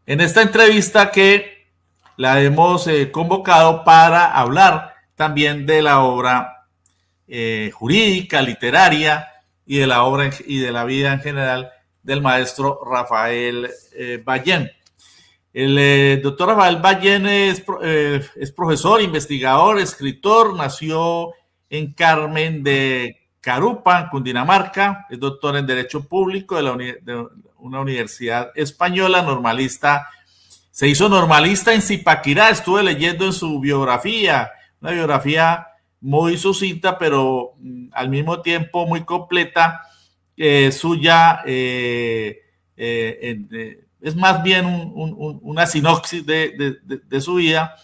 en esta entrevista que la hemos convocado para hablar también de la obra jurídica, literaria y de la obra y de la vida en general del maestro Rafael Ballén. El doctor Rafael Ballén es profesor, investigador, escritor, nació en Carmen de Carupa, Cundinamarca, es doctor en Derecho Público de una universidad española, normalista. Se hizo normalista en Zipaquirá, estuve leyendo en su biografía, una biografía muy sucinta, pero al mismo tiempo muy completa, suya. Es más bien una sinopsis de su vida,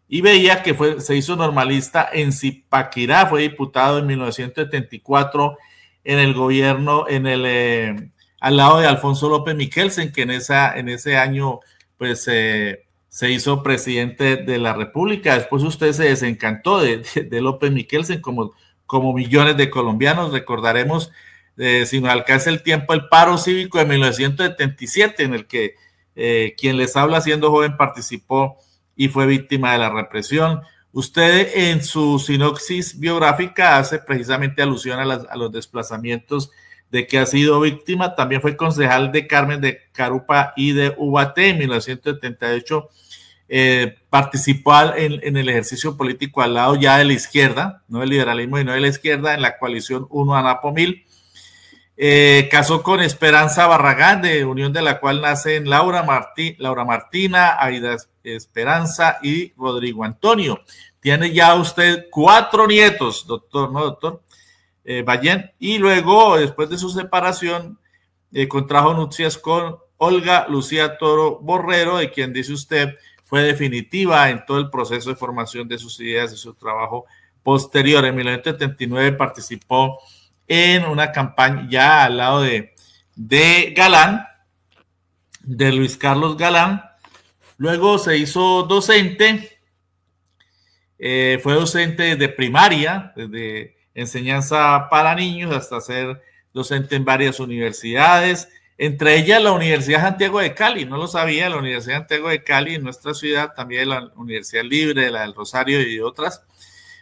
y veía que se hizo normalista en Zipaquirá, fue diputado en 1974 en el gobierno, al lado de Alfonso López Michelsen, que en ese año pues se hizo presidente de la República. Después usted se desencantó de López Michelsen, como millones de colombianos. Recordaremos, si nos alcanza el tiempo, el paro cívico de 1977, en el que quien les habla siendo joven participó y fue víctima de la represión. Usted en su sinopsis biográfica hace precisamente alusión a los desplazamientos de que ha sido víctima. También fue concejal de Carmen de Carupa y de Ubaté en 1978. Participó en el ejercicio político al lado ya de la izquierda, no del liberalismo, sino de la izquierda, en la coalición 1 Anapomil. Casó con Esperanza Barragán, de unión de la cual nacen Laura Martina, Aida Esperanza y Rodrigo Antonio. Tiene ya usted 4 nietos, doctor, ¿no, doctor? Ballén. Y luego, después de su separación, contrajo nupcias con Olga Lucía Toro Borrero, de quien dice usted fue definitiva en todo el proceso de formación de sus ideas y su trabajo posterior. En 1979 participó en una campaña ya al lado de Galán, de Luis Carlos Galán. Luego se hizo docente, fue docente de primaria, desde enseñanza para niños hasta ser docente en varias universidades, entre ellas la Universidad Santiago de Cali. No lo sabía, la Universidad Santiago de Cali en nuestra ciudad, también la Universidad Libre, la del Rosario y otras.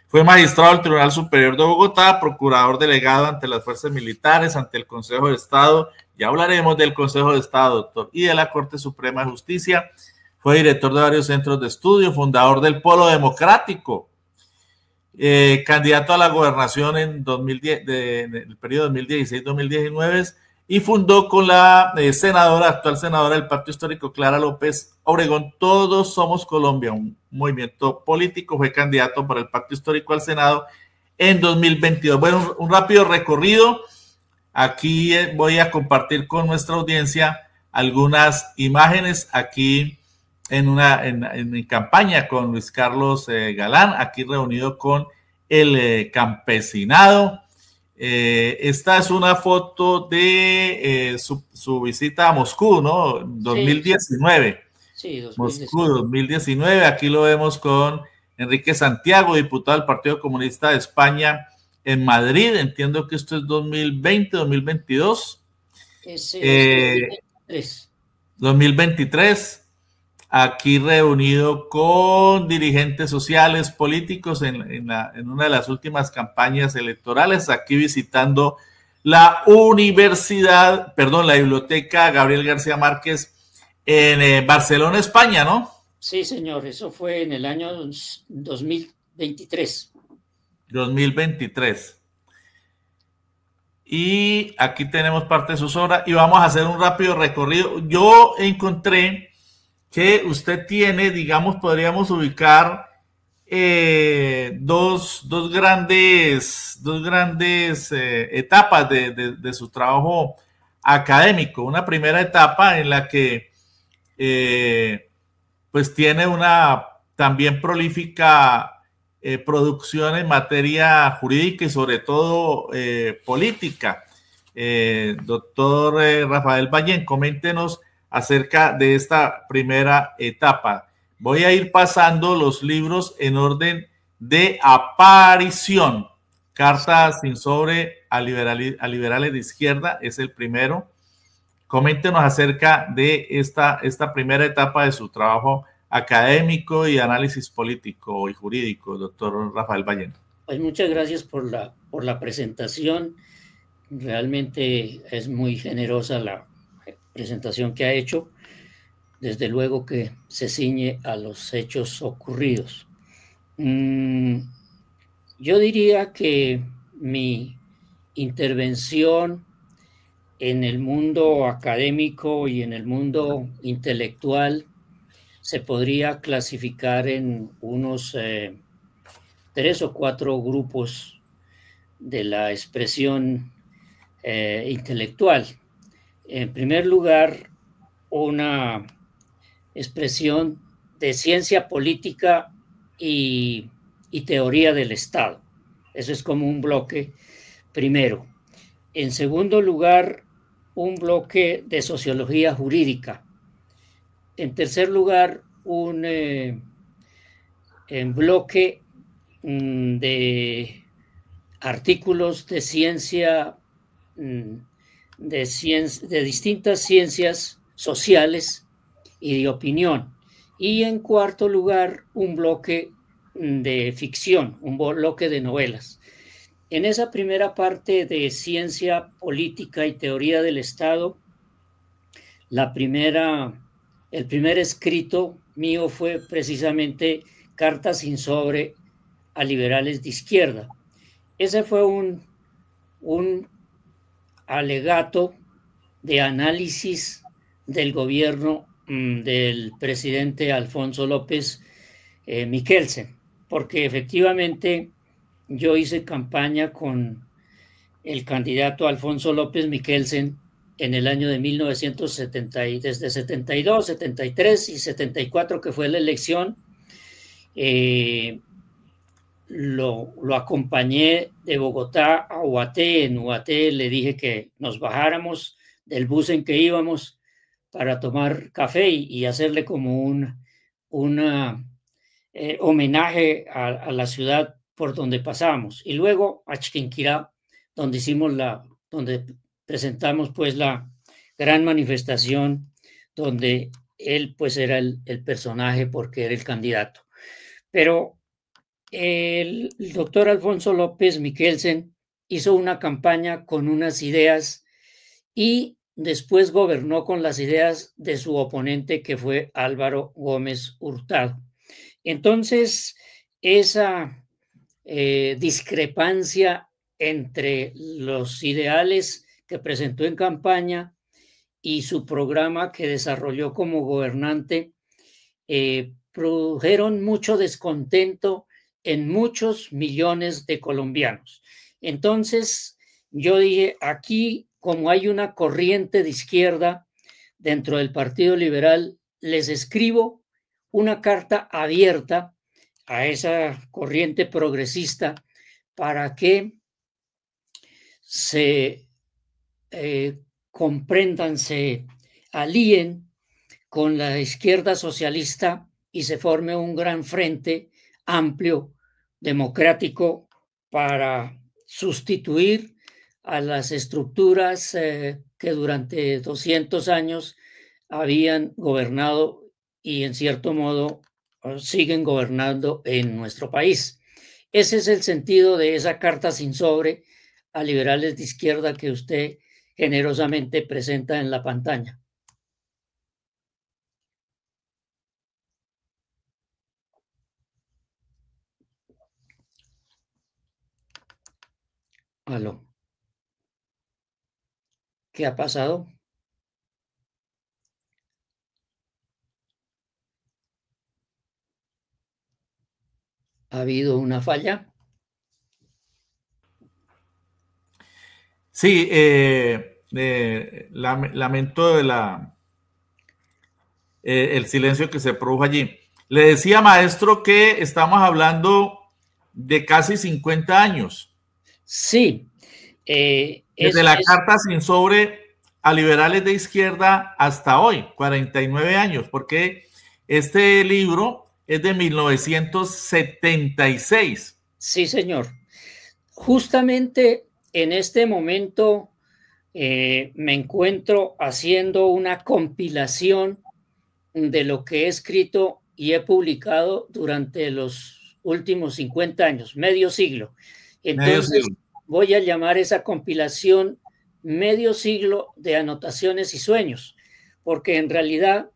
Fue magistrado del Tribunal Superior de Bogotá, procurador delegado ante las fuerzas militares, ante el Consejo de Estado, ya hablaremos del Consejo de Estado, doctor, y de la Corte Suprema de Justicia. Fue director de varios centros de estudio, fundador del Polo Democrático, candidato a la gobernación en el periodo 2016-2019, y fundó con la actual senadora del Pacto Histórico, Clara López Obregón, Todos Somos Colombia, un movimiento político. Fue candidato para el Pacto Histórico al Senado en 2022. Bueno, un rápido recorrido. Aquí voy a compartir con nuestra audiencia algunas imágenes aquí en campaña con Luis Carlos Galán, aquí reunido con el campesinado. Esta es una foto de su visita a Moscú, ¿no? 2019. Sí, 2019. Moscú 2019. Aquí lo vemos con Enrique Santiago, diputado del Partido Comunista de España en Madrid. Entiendo que esto es 2020, 2022. 2023. 2023. Aquí reunido con dirigentes sociales, políticos en una de las últimas campañas electorales, aquí visitando la biblioteca Gabriel García Márquez en Barcelona, España, ¿no? Sí, señor, eso fue en el año 2023. 2023. Y aquí tenemos parte de sus obras y vamos a hacer un rápido recorrido. Yo encontré que usted tiene, digamos, podríamos ubicar dos grandes etapas de su trabajo académico. Una primera etapa en la que pues tiene una también prolífica producción en materia jurídica y sobre todo política. Doctor Rafael Ballén, coméntenos acerca de esta primera etapa. Voy a ir pasando los libros en orden de aparición. Carta sin sobre a liberales de izquierda es el primero. Coméntenos acerca de esta primera etapa de su trabajo académico y análisis político y jurídico, doctor Rafael Ballena. Pues muchas gracias por la presentación. Realmente es muy generosa la presentación que ha hecho. Desde luego que se ciñe a los hechos ocurridos. Yo diría que mi intervención en el mundo académico y en el mundo intelectual se podría clasificar en unos 3 o 4 grupos de la expresión intelectual. En primer lugar, una expresión de ciencia política y teoría del Estado. Eso es como un bloque primero. En segundo lugar, un bloque de sociología jurídica. En tercer lugar, un bloque de artículos de ciencia, de distintas ciencias sociales y de opinión. Y en cuarto lugar, un bloque de ficción, un bloque de novelas. En esa primera parte de ciencia política y teoría del Estado, el primer escrito mío fue precisamente Cartas sin sobre a liberales de izquierda. Ese fue un alegato de análisis del gobierno del presidente Alfonso López Miquelsen, porque efectivamente yo hice campaña con el candidato Alfonso López Miquelsen en el año de 1970, desde 72, 73 y 74, que fue la elección. Lo acompañé de Bogotá a Ubaté. En Ubaté le dije que nos bajáramos del bus en que íbamos para tomar café y hacerle como un homenaje a la ciudad por donde pasamos. Y luego a Chiquinquirá, donde donde presentamos pues la gran manifestación, donde él pues era el personaje porque era el candidato. Pero el doctor Alfonso López Miquelsen hizo una campaña con unas ideas y después gobernó con las ideas de su oponente, que fue Álvaro Gómez Hurtado. Entonces, esa discrepancia entre los ideales que presentó en campaña y su programa que desarrolló como gobernante produjeron mucho descontento en muchos millones de colombianos. Entonces, yo dije, aquí, como hay una corriente de izquierda dentro del Partido Liberal, les escribo una carta abierta a esa corriente progresista para que se comprendan, se alíen con la izquierda socialista y se forme un gran frente amplio, democrático, para sustituir a las estructuras que durante 200 años habían gobernado y en cierto modo siguen gobernando en nuestro país. Ese es el sentido de esa carta sin sobre a liberales de izquierda que usted generosamente presenta en la pantalla. Aló. ¿Qué ha pasado? ¿Ha habido una falla? Sí, lamento el silencio que se produjo allí. Le decía, maestro, que estamos hablando de casi 50 años. Sí. Desde la carta sin sobre a liberales de izquierda hasta hoy, 49 años, porque este libro es de 1976. Sí, señor. Justamente en este momento Me encuentro haciendo una compilación de lo que he escrito y he publicado durante los últimos 50 años, medio siglo. Entonces, voy a llamar esa compilación Medio siglo de anotaciones y sueños, porque en realidad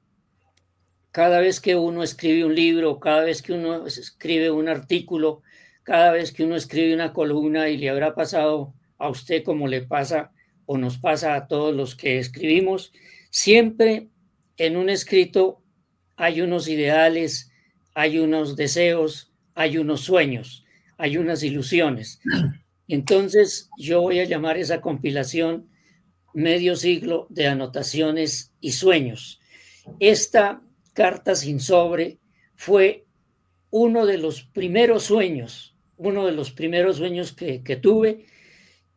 cada vez que uno escribe un libro, cada vez que uno escribe un artículo, cada vez que uno escribe una columna, y le habrá pasado a usted como le pasa o nos pasa a todos los que escribimos, siempre en un escrito hay unos ideales, hay unos deseos, hay unos sueños, hay unas ilusiones. Entonces yo voy a llamar esa compilación Medio siglo de anotaciones y sueños. Esta carta sin sobre fue uno de los primeros sueños que tuve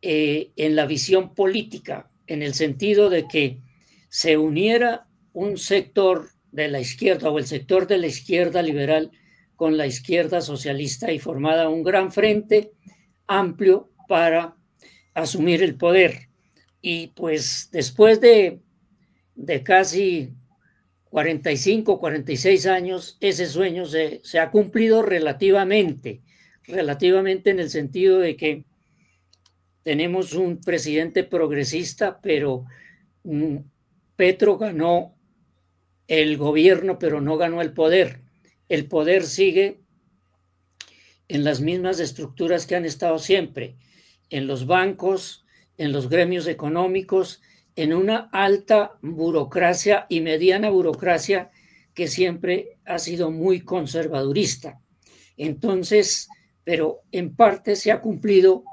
en la visión política, en el sentido de que se uniera un sector de la izquierda o el sector de la izquierda liberal con la izquierda socialista y formada un gran frente amplio para asumir el poder. Y pues después de casi 45, 46 años, ese sueño se ha cumplido relativamente en el sentido de que tenemos un presidente progresista, pero Petro ganó el gobierno, pero no ganó el poder. El poder sigue en las mismas estructuras que han estado siempre, en los bancos, en los gremios económicos, en una alta burocracia y mediana burocracia que siempre ha sido muy conservadurista. Entonces, pero en parte se ha cumplido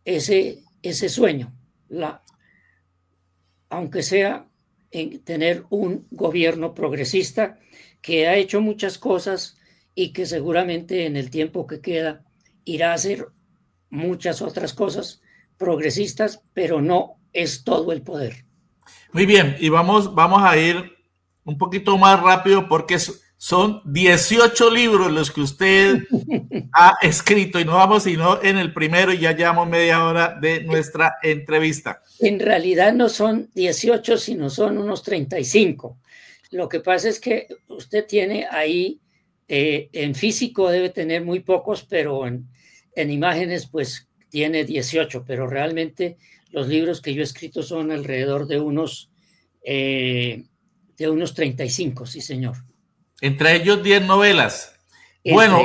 ese sueño, aunque sea en tener un gobierno progresista que ha hecho muchas cosas y que seguramente en el tiempo que queda irá a hacer muchas otras cosas progresistas, pero no es todo el poder. Muy bien, y vamos a ir un poquito más rápido porque son 18 libros los que usted ha escrito y no vamos sino en el primero y ya llevamos media hora de nuestra entrevista. En realidad no son 18, sino son unos 35. Lo que pasa es que usted tiene ahí, en físico debe tener muy pocos, pero en imágenes pues tiene 18, pero realmente los libros que yo he escrito son alrededor de unos 35, sí señor. Entre ellos 10 novelas. Bueno,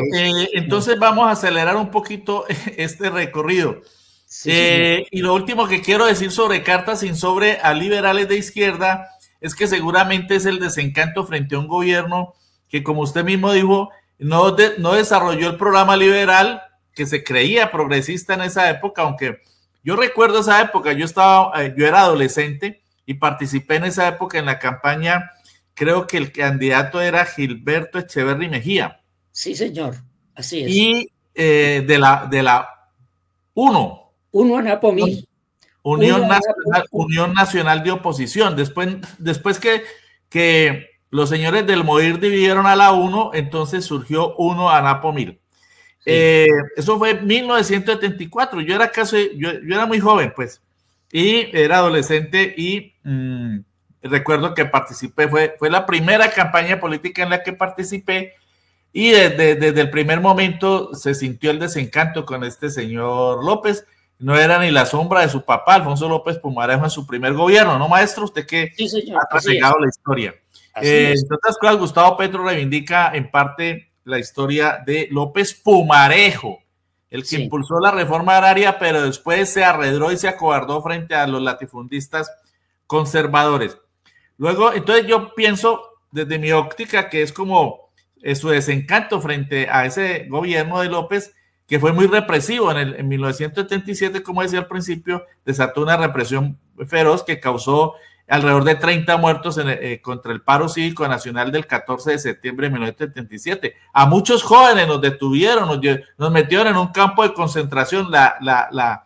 entonces vamos a acelerar un poquito este recorrido. Sí, y lo último que quiero decir sobre Cartas sin sobre a liberales de izquierda es que seguramente es el desencanto frente a un gobierno que, como usted mismo dijo, no desarrolló el programa liberal que se creía progresista en esa época, aunque yo recuerdo esa época, yo era adolescente y participé en esa época en la campaña, creo que el candidato era Gilberto Echeverry Mejía. Sí, señor, así es. Y de la UNO. ANAPO-MIL. Unión Nacional de Oposición. Después que los señores del MOIR dividieron a la UNO, entonces surgió UNO ANAPO-MIL. Sí. Eso fue en 1974. Yo era muy joven, pues, y era adolescente y recuerdo que participé, fue la primera campaña política en la que participé. Y desde el primer momento se sintió el desencanto con este señor López. No era ni la sombra de su papá, Alfonso López Pumarejo, en su primer gobierno, ¿no, maestro? Usted que sí, señor, ha trasegado la historia. Entre otras cosas, Gustavo Petro reivindica en parte la historia de López Pumarejo, el que impulsó la reforma agraria, pero después se arredró y se acobardó frente a los latifundistas conservadores. Luego, entonces yo pienso desde mi óptica que es como su desencanto frente a ese gobierno de López, que fue muy represivo. En 1977, como decía al principio, desató una represión feroz que causó alrededor de 30 muertos contra el paro cívico nacional del 14 de septiembre de 1977. A muchos jóvenes nos detuvieron, nos metieron en un campo de concentración. La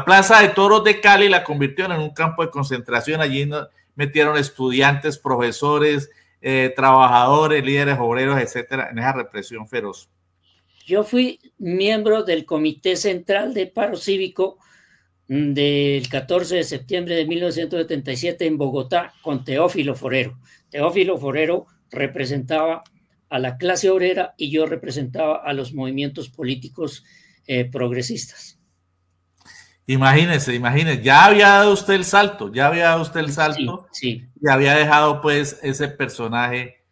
Plaza de Toros de Cali la convirtieron en un campo de concentración. Allí metieron estudiantes, profesores, trabajadores, líderes obreros, etcétera, en esa represión feroz. Yo fui miembro del Comité Central de Paro Cívico del 14 de septiembre de 1977 en Bogotá con Teófilo Forero. Teófilo Forero representaba a la clase obrera y yo representaba a los movimientos políticos progresistas. Imagínese, ya había dado usted el salto, Sí, sí. Y había dejado pues ese personaje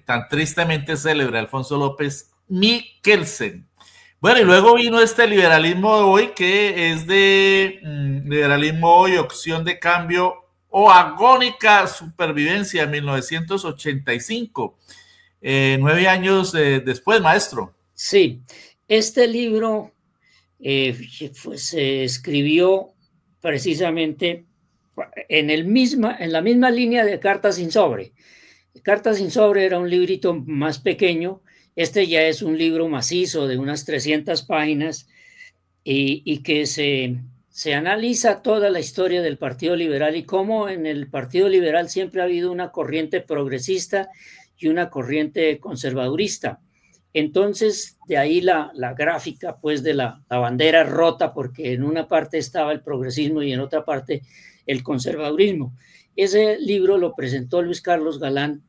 tan tristemente célebre, Alfonso López Michelsen. Bueno, y luego vino este liberalismo de hoy, que es de liberalismo hoy, opción de cambio o agónica supervivencia, 1985. 9 años después, maestro. Sí, este libro se escribió precisamente en la misma línea de Cartas sin Sobre. Cartas sin Sobre era un librito más pequeño. Este ya es un libro macizo de unas 300 páginas y que se analiza toda la historia del Partido Liberal y cómo en el Partido Liberal siempre ha habido una corriente progresista y una corriente conservadurista. Entonces, de ahí la gráfica pues de la bandera rota, porque en una parte estaba el progresismo y en otra parte el conservadurismo. Ese libro lo presentó Luis Carlos Galán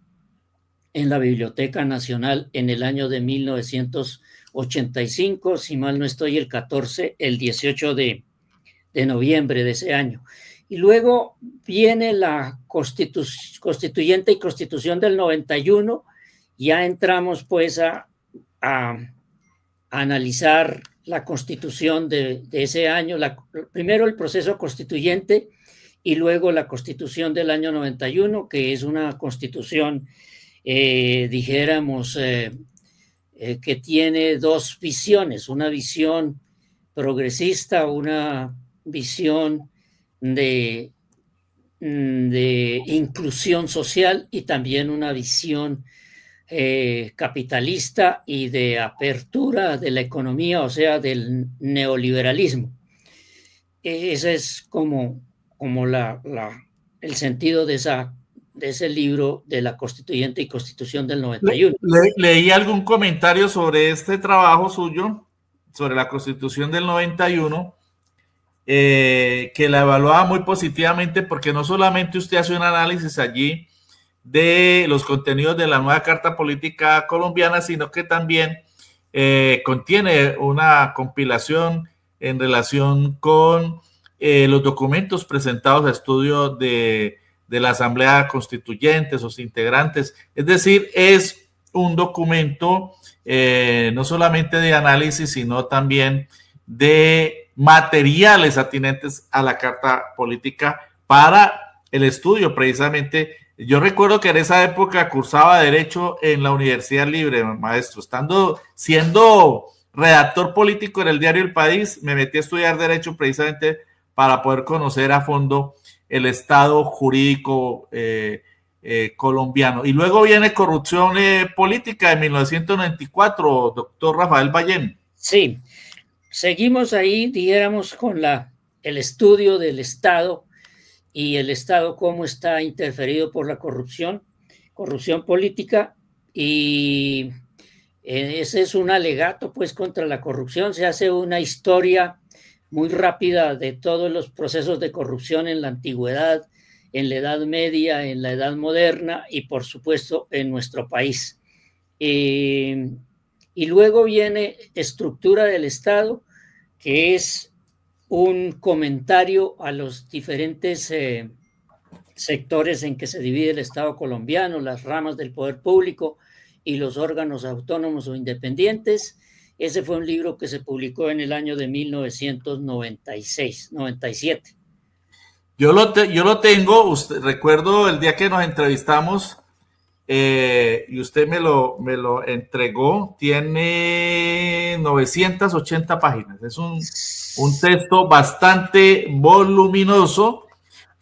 en la Biblioteca Nacional en el año de 1985, si mal no estoy, el 18 de noviembre de ese año. Y luego viene la constituyente y constitución del 91, ya entramos pues a analizar la constitución de ese año, primero el proceso constituyente y luego la constitución del año 91, que es una constitución dijéramos, que tiene dos visiones, una visión progresista, una visión de inclusión social y también una visión capitalista y de apertura de la economía, o sea, del neoliberalismo. Ese es como el sentido de ese libro de la Constituyente y Constitución del 91. Leí algún comentario sobre este trabajo suyo, sobre la Constitución del 91, que la evaluaba muy positivamente, porque no solamente usted hace un análisis allí de los contenidos de la nueva Carta Política colombiana, sino que también contiene una compilación en relación con los documentos presentados a estudio de la Asamblea Constituyente, sus integrantes. Es decir, es un documento no solamente de análisis, sino también de materiales atinentes a la Carta Política para el estudio, precisamente. Yo recuerdo que en esa época cursaba Derecho en la Universidad Libre, maestro. Siendo redactor político en el diario El País, me metí a estudiar Derecho precisamente para poder conocer a fondo el estado jurídico colombiano. Y luego viene Corrupción Política de 1994, doctor Rafael Ballén. Sí, seguimos ahí, dijéramos, con el estudio del Estado y el Estado cómo está interferido por la corrupción política, y ese es un alegato pues contra la corrupción. Se hace una historia muy rápida de todos los procesos de corrupción en la antigüedad, en la Edad Media, en la Edad Moderna y por supuesto en nuestro país. Y luego viene Estructura del Estado, que es un comentario a los diferentes sectores en que se divide el Estado colombiano, las ramas del poder público y los órganos autónomos o independientes. Ese fue un libro que se publicó en el año de 1997. Yo lo tengo, recuerdo el día que nos entrevistamos y usted me lo entregó, tiene 980 páginas. Es un texto bastante voluminoso,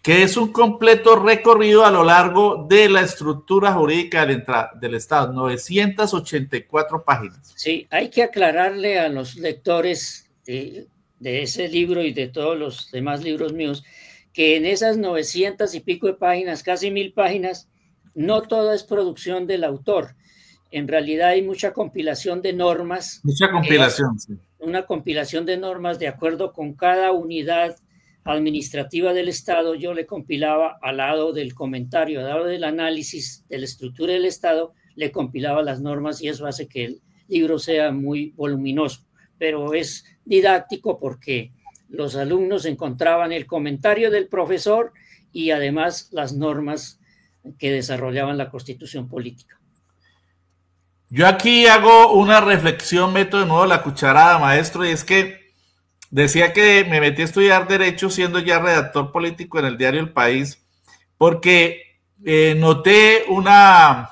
que es un completo recorrido a lo largo de la estructura jurídica del Estado, 984 páginas. Sí, hay que aclararle a los lectores de ese libro y de todos los demás libros míos, que en esas 900 y pico de páginas, casi 1000 páginas, no todo es producción del autor. En realidad hay mucha compilación de normas. Mucha compilación, sí. una compilación de normas de acuerdo con cada unidad administrativa del Estado. Yo le compilaba al lado del comentario, al lado del análisis de la estructura del Estado, le compilaba las normas, y eso hace que el libro sea muy voluminoso, pero es didáctico porque los alumnos encontraban el comentario del profesor y además las normas que desarrollaban la Constitución política. Yo aquí hago una reflexión, meto de nuevo la cucharada, maestro, y es que decía que me metí a estudiar Derecho siendo ya redactor político en el diario El País, porque noté una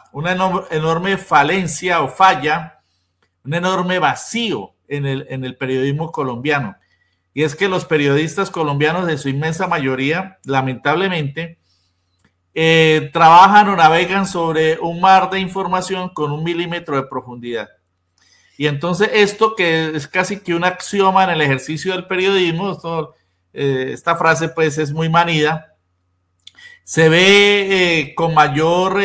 enorme falencia o falla, un enorme vacío en el periodismo colombiano. Y es que los periodistas colombianos, en su inmensa mayoría, lamentablemente, trabajan o navegan sobre un mar de información con 1 milímetro de profundidad. Y entonces esto, que es casi que un axioma en el ejercicio del periodismo, esta frase pues es muy manida, se ve con mayor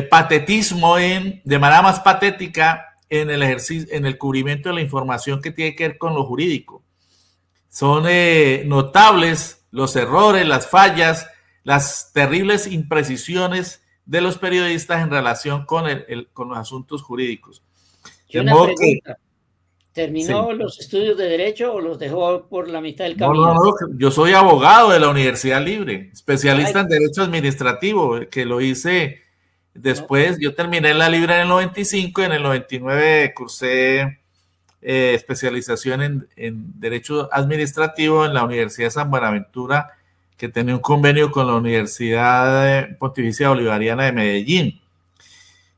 patetismo, de manera más patética, en el ejercicio, en el cubrimiento de la información que tiene que ver con lo jurídico. Son notables los errores, las fallas, las terribles imprecisiones de los periodistas en relación con los asuntos jurídicos. Y una pregunta, ¿terminó los estudios de Derecho o los dejó por la mitad del camino? No, yo soy abogado de la Universidad Libre, especialista en Derecho Administrativo, que lo hice después. Yo terminé la Libre en el 95, en el 99 cursé especialización en Derecho Administrativo en la Universidad de San Buenaventura, que tenía un convenio con la Universidad Pontificia Bolivariana de Medellín.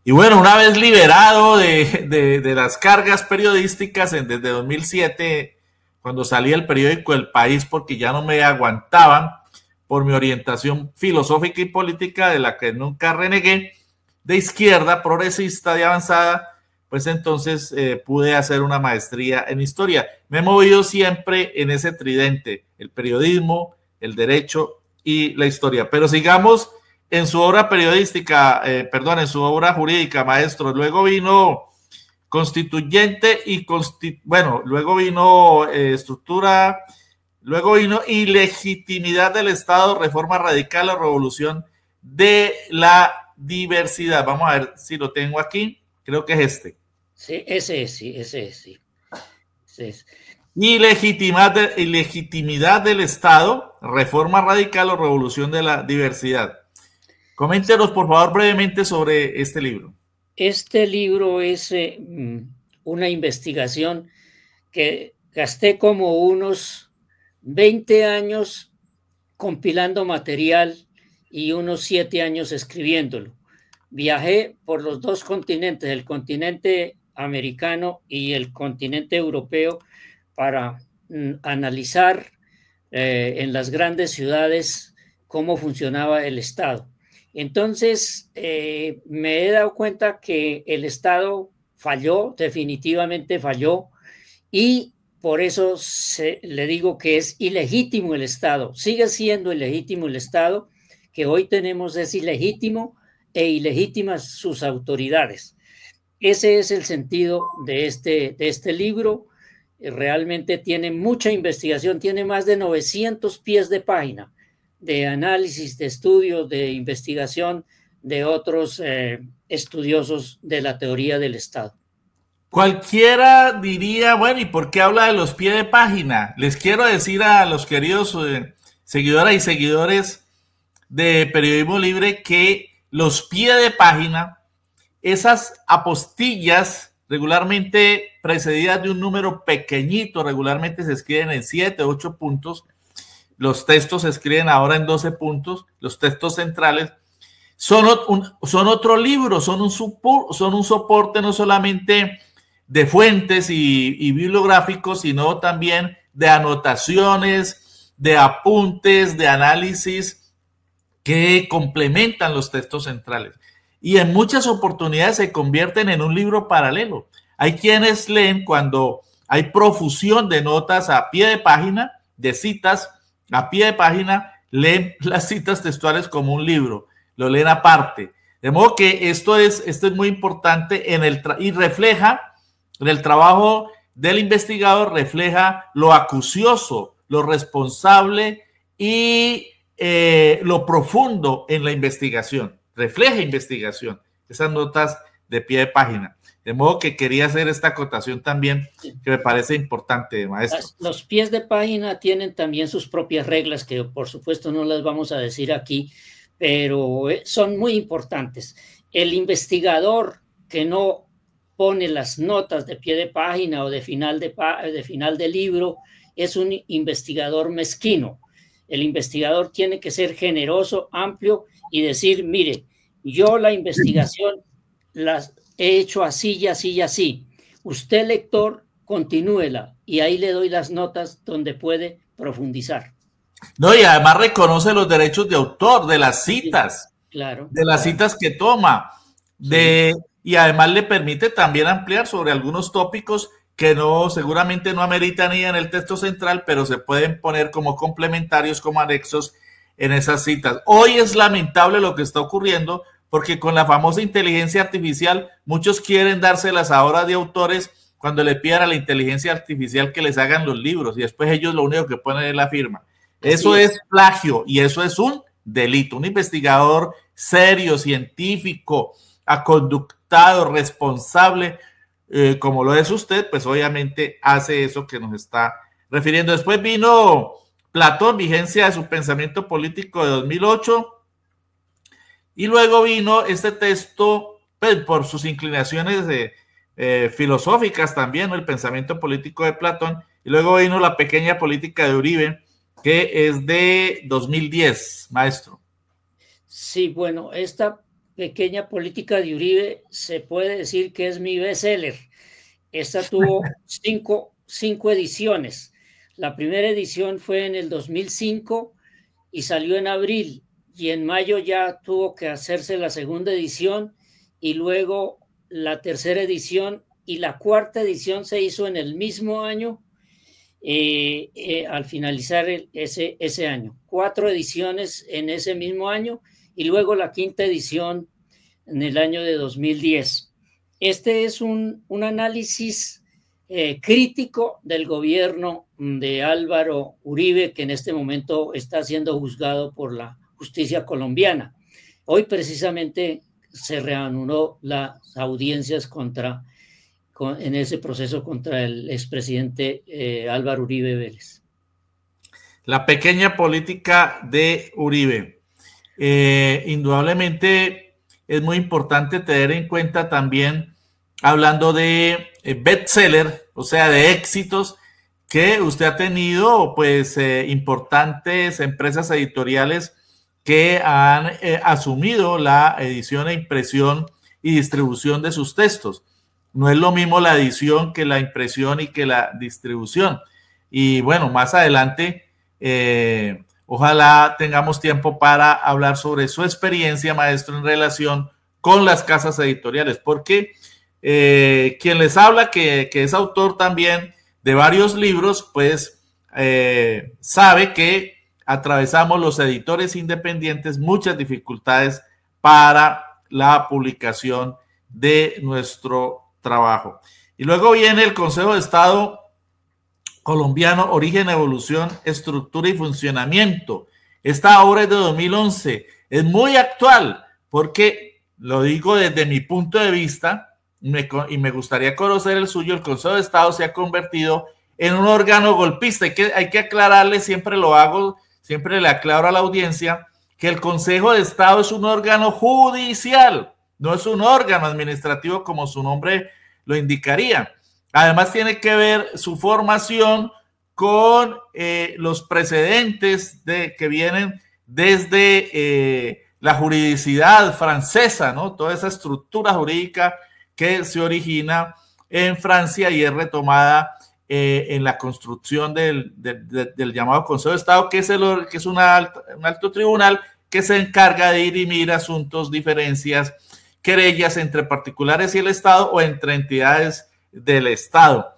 Y bueno, una vez liberado de las cargas periodísticas desde 2007, cuando salí del periódico El País, porque ya no me aguantaban por mi orientación filosófica y política, de la que nunca renegué, de izquierda, progresista, de avanzada, pues entonces pude hacer una maestría en historia. Me he movido siempre en ese tridente, el periodismo, el derecho y la historia. Pero sigamos en su obra periodística, en su obra jurídica, maestro. Luego vino constituyente y luego vino estructura, luego vino ilegitimidad del Estado, reforma radical o revolución de la diversidad. Vamos a ver si lo tengo aquí. Creo que es este. Sí, ese es. Ilegitimidad del Estado, reforma radical o revolución de la diversidad. Coméntenos, por favor, brevemente sobre este libro. Este libro es una investigación que gasté como unos 20 años compilando material y unos 7 años escribiéndolo. Viajé por los 2 continentes, el continente americano y el continente europeo, para analizar en las grandes ciudades cómo funcionaba el Estado. Entonces, me he dado cuenta que el Estado falló, definitivamente falló, y por eso le digo que es ilegítimo el Estado. Sigue siendo ilegítimo el Estado, que hoy tenemos es ilegítimo e ilegítimas sus autoridades. Ese es el sentido de este libro. Realmente tiene mucha investigación, tiene más de 900 pies de página de análisis, de estudio, de investigación de otros estudiosos de la teoría del Estado. Cualquiera diría, bueno, ¿y por qué habla de los pies de página? Les quiero decir a los queridos seguidoras y seguidores de Periodismo Libre que los pies de página, esas apostillas regularmente precedidas de un número pequeñito, regularmente se escriben en 7, 8 puntos, los textos se escriben ahora en 12 puntos, los textos centrales, son otro libro, son un soporte no solamente de fuentes y bibliográficos, sino también de anotaciones, de apuntes, de análisis que complementan los textos centrales. Y en muchas oportunidades se convierten en un libro paralelo. Hay quienes leen cuando hay profusión de notas a pie de página, de citas a pie de página, leen las citas textuales como un libro, lo leen aparte. De modo que esto es muy importante y refleja en el trabajo del investigador refleja lo acucioso, lo responsable y lo profundo en la investigación. Refleja investigación, esas notas de pie de página. De modo que quería hacer esta acotación también, que me parece importante, maestro. Los pies de página tienen también sus propias reglas, que por supuesto no las vamos a decir aquí, pero son muy importantes. El investigador que no pone las notas de pie de página o de final de libro es un investigador mezquino. El investigador tiene que ser generoso, amplio y decir, mire, yo la investigación la he hecho así y así y así. Usted, lector, continúela y ahí le doy las notas donde puede profundizar. No, y además reconoce los derechos de autor, de las citas, sí, claro, de las citas que toma, y además le permite también ampliar sobre algunos tópicos que seguramente no ameritan ir en el texto central, pero se pueden poner como complementarios, como anexos en esas citas. Hoy es lamentable lo que está ocurriendo, porque con la famosa inteligencia artificial, muchos quieren dárselas ahora de autores cuando le pidan a la inteligencia artificial que les hagan los libros, y después ellos lo único que ponen es la firma. Eso es plagio, y eso es un delito. Un investigador serio, científico, aconductado, responsable, como lo es usted, pues obviamente hace eso que nos está refiriendo. Después vino Platón, Vigencia de su pensamiento político de 2008, y luego vino este texto, pues, por sus inclinaciones filosóficas también, ¿no? El pensamiento político de Platón, y luego vino La pequeña política de Uribe, que es de 2010, maestro. Sí, bueno, esta pequeña política de Uribe se puede decir que es mi bestseller. Esta tuvo cinco ediciones. La primera edición fue en el 2005 y salió en abril, y en mayo ya tuvo que hacerse la segunda edición, y luego la tercera edición, y la cuarta edición se hizo en el mismo año, al finalizar ese año. 4 ediciones en ese mismo año, y luego la quinta edición en el año de 2010. Este es un análisis crítico del gobierno de Álvaro Uribe, que en este momento está siendo juzgado por la justicia colombiana. Hoy precisamente se reanudó las audiencias en ese proceso contra el expresidente Álvaro Uribe Vélez. La pequeña política de Uribe. Indudablemente es muy importante tener en cuenta también, hablando de bestseller, o sea, de éxitos, que usted ha tenido, pues, importantes empresas editoriales que han asumido la edición e impresión y distribución de sus textos. No es lo mismo la edición que la impresión y que la distribución. Y bueno, más adelante, ojalá tengamos tiempo para hablar sobre su experiencia, maestro, en relación con las casas editoriales, porque quien les habla, que es autor también de varios libros, pues sabe que atravesamos los editores independientes muchas dificultades para la publicación de nuestro trabajo. Y luego viene el Consejo de Estado colombiano, Origen, Evolución, Estructura y Funcionamiento. Esta obra es de 2011, es muy actual, porque lo digo desde mi punto de vista, y me gustaría conocer el suyo. El Consejo de Estado se ha convertido en un órgano golpista. Hay que aclararle, siempre lo hago, siempre le aclaro a la audiencia, que el Consejo de Estado es un órgano judicial, no es un órgano administrativo como su nombre lo indicaría. Además, tiene que ver su formación con los precedentes que vienen desde la juridicidad francesa, ¿no? Toda esa estructura jurídica que se origina en Francia y es retomada en la construcción del llamado Consejo de Estado, que es un alto tribunal que se encarga de dirimir asuntos, diferencias, querellas entre particulares y el Estado o entre entidades del Estado.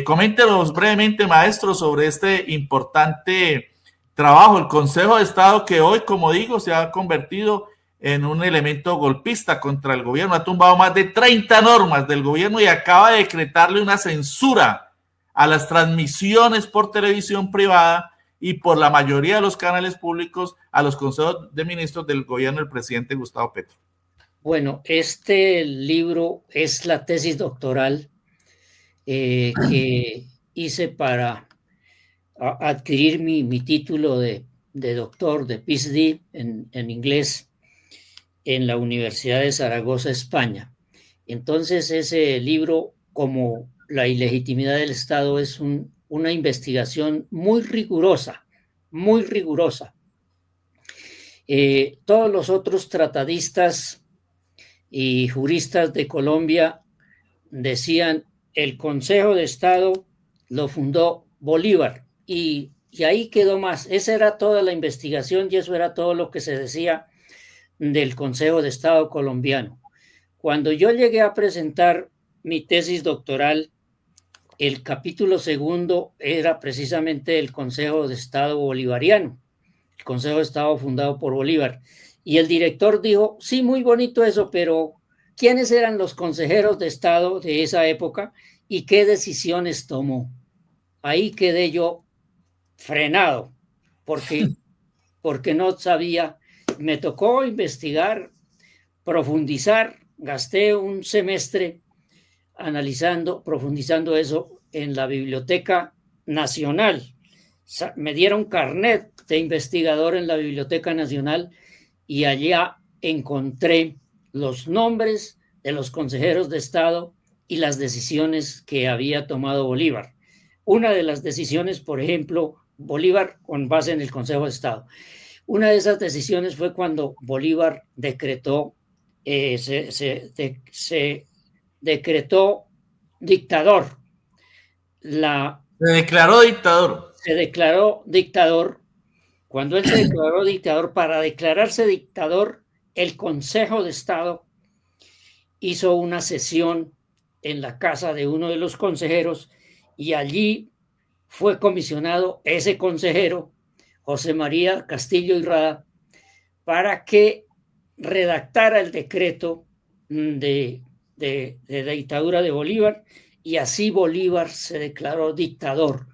Coméntenos brevemente, maestro, sobre este importante trabajo, el Consejo de Estado, que hoy, como digo, se ha convertido en un elemento golpista contra el gobierno, ha tumbado más de 30 normas del gobierno y acaba de decretarle una censura a las transmisiones por televisión privada y por la mayoría de los canales públicos a los consejos de ministros del gobierno del presidente Gustavo Petro. Bueno, este libro es la tesis doctoral que hice para adquirir mi título de doctor, de PhD en inglés, en la Universidad de Zaragoza, España. Entonces, ese libro, como la ilegitimidad del Estado, es una investigación muy rigurosa, muy rigurosa. Todos los otros tratadistas y juristas de Colombia decían el Consejo de Estado lo fundó Bolívar y ahí quedó más. Esa era toda la investigación y eso era todo lo que se decía del Consejo de Estado colombiano. Cuando yo llegué a presentar mi tesis doctoral, el capítulo segundo era precisamente el Consejo de Estado bolivariano, el Consejo de Estado fundado por Bolívar. Y el director dijo, sí, muy bonito eso, pero ¿quiénes eran los consejeros de Estado de esa época y qué decisiones tomó? Ahí quedé yo frenado, porque no sabía. Me tocó investigar, profundizar, gasté un semestre profundizando eso en la Biblioteca Nacional. Me dieron carnet de investigador en la Biblioteca Nacional y allá encontré los nombres de los consejeros de Estado y las decisiones que había tomado Bolívar. Una de las decisiones, por ejemplo, Bolívar con base en el Consejo de Estado. Una de esas decisiones fue cuando Bolívar decretó, se decretó dictador. Se declaró dictador. Se declaró dictador. Cuando él se declaró dictador, para declararse dictador, el Consejo de Estado hizo una sesión en la casa de uno de los consejeros y allí fue comisionado ese consejero, José María Castillo y Rada, para que redactara el decreto de la dictadura de Bolívar y así Bolívar se declaró dictador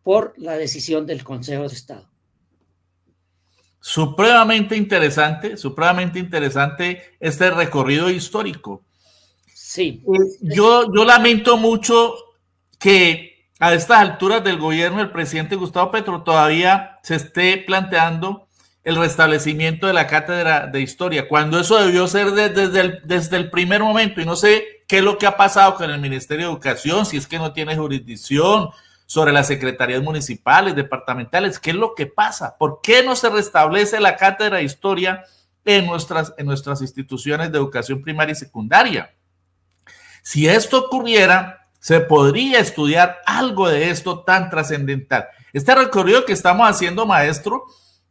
por la decisión del Consejo de Estado. Supremamente interesante este recorrido histórico. Sí. Yo lamento mucho que a estas alturas del gobierno del presidente Gustavo Petro todavía se esté planteando el restablecimiento de la cátedra de historia, cuando eso debió ser desde el primer momento, y no sé qué es lo que ha pasado con el Ministerio de Educación, si es que no tiene jurisdicción sobre las secretarías municipales, departamentales, ¿qué es lo que pasa? ¿Por qué no se restablece la cátedra de historia en nuestras instituciones de educación primaria y secundaria? Si esto ocurriera, se podría estudiar algo de esto tan trascendental. Este recorrido que estamos haciendo, maestro,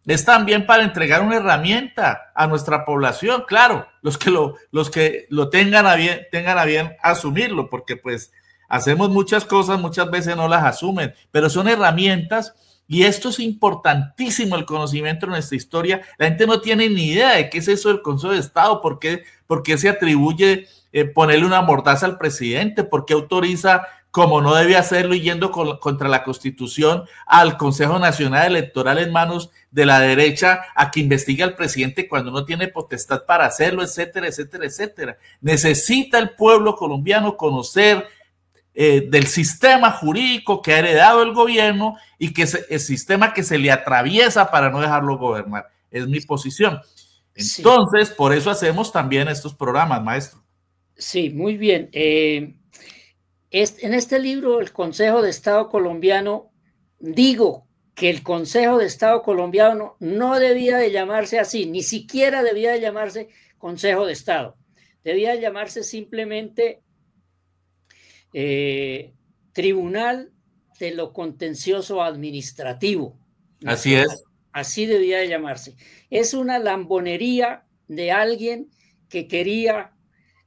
es también para entregar una herramienta a nuestra población, claro, los que lo tengan a bien asumirlo, porque pues hacemos muchas cosas, muchas veces no las asumen, pero son herramientas y esto es importantísimo, el conocimiento de nuestra historia. La gente no tiene ni idea de qué es eso del Consejo de Estado, por qué se atribuye ponerle una mordaza al presidente, por qué autoriza, como no debe hacerlo y yendo contra la Constitución, al Consejo Nacional Electoral en manos de la derecha a que investigue al presidente cuando no tiene potestad para hacerlo, etcétera, etcétera, etcétera. Necesita el pueblo colombiano conocer del sistema jurídico que ha heredado el gobierno y que el sistema que se le atraviesa para no dejarlo gobernar. Es mi posición. Entonces, sí, por eso hacemos también estos programas, maestro. Sí, muy bien. En este libro, el Consejo de Estado colombiano, digo que el Consejo de Estado colombiano no debía de llamarse así, ni siquiera debía de llamarse Consejo de Estado. Debía de llamarse simplemente Tribunal de lo Contencioso Administrativo. Así es. Así debía de llamarse. Es una lambonería de alguien que quería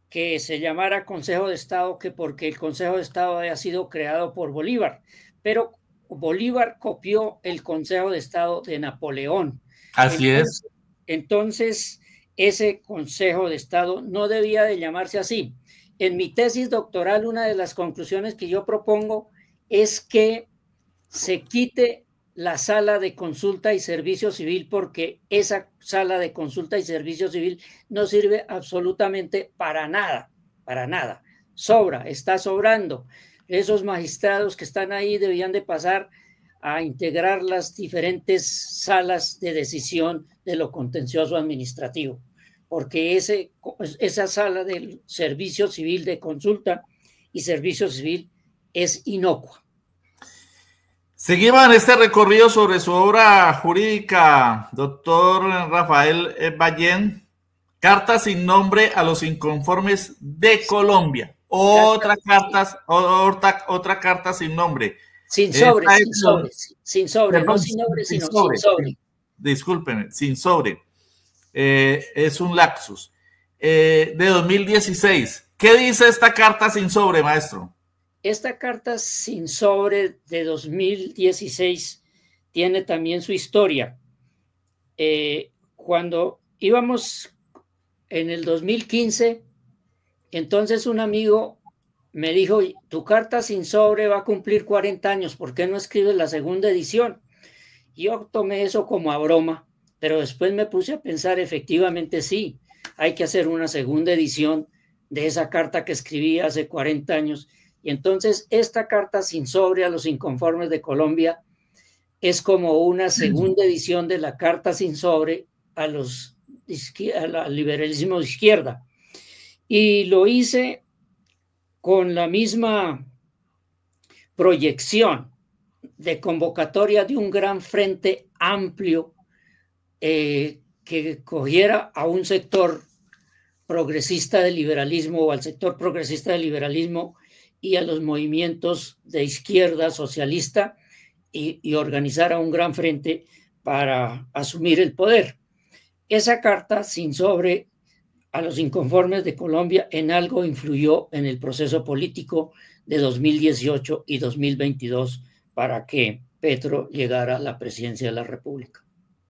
que se llamara Consejo de Estado, que porque el Consejo de Estado había sido creado por Bolívar, pero Bolívar copió el Consejo de Estado de Napoleón. Así es. Entonces, ese Consejo de Estado no debía de llamarse así. En mi tesis doctoral, una de las conclusiones que yo propongo es que se quite la sala de consulta y servicio civil, porque esa sala de consulta y servicio civil no sirve absolutamente para nada, para nada. Sobra, está sobrando. Esos magistrados que están ahí debían de pasar a integrar las diferentes salas de decisión de lo contencioso administrativo, porque esa sala del servicio civil de consulta y servicio civil es inocua. Seguimos en este recorrido sobre su obra jurídica, doctor Rafael Ballén, Carta sin nombre a los inconformes de Colombia. Otra carta sin nombre. Sin sobre, sin sobre, perdón, no sin nombre, sino sin sobre. Discúlpeme, sin sobre. Es un lapsus. De 2016. ¿Qué dice esta carta sin sobre, maestro? Esta carta sin sobre de 2016 tiene también su historia. Cuando íbamos en el 2015, entonces un amigo me dijo, tu carta sin sobre va a cumplir 40 años, ¿por qué no escribes la segunda edición? Yo tomé eso como a broma, pero después me puse a pensar, efectivamente sí, hay que hacer una segunda edición de esa carta que escribí hace 40 años. Y entonces esta carta sin sobre a los inconformes de Colombia es como una segunda edición de la carta sin sobre al liberalismo de izquierda. Y lo hice con la misma proyección de convocatoria de un gran frente amplio que cogiera a un sector progresista del liberalismo o al sector progresista del liberalismo y a los movimientos de izquierda socialista y organizara un gran frente para asumir el poder. Esa carta sin sobre a los inconformes de Colombia en algo influyó en el proceso político de 2018 y 2022 para que Petro llegara a la presidencia de la República.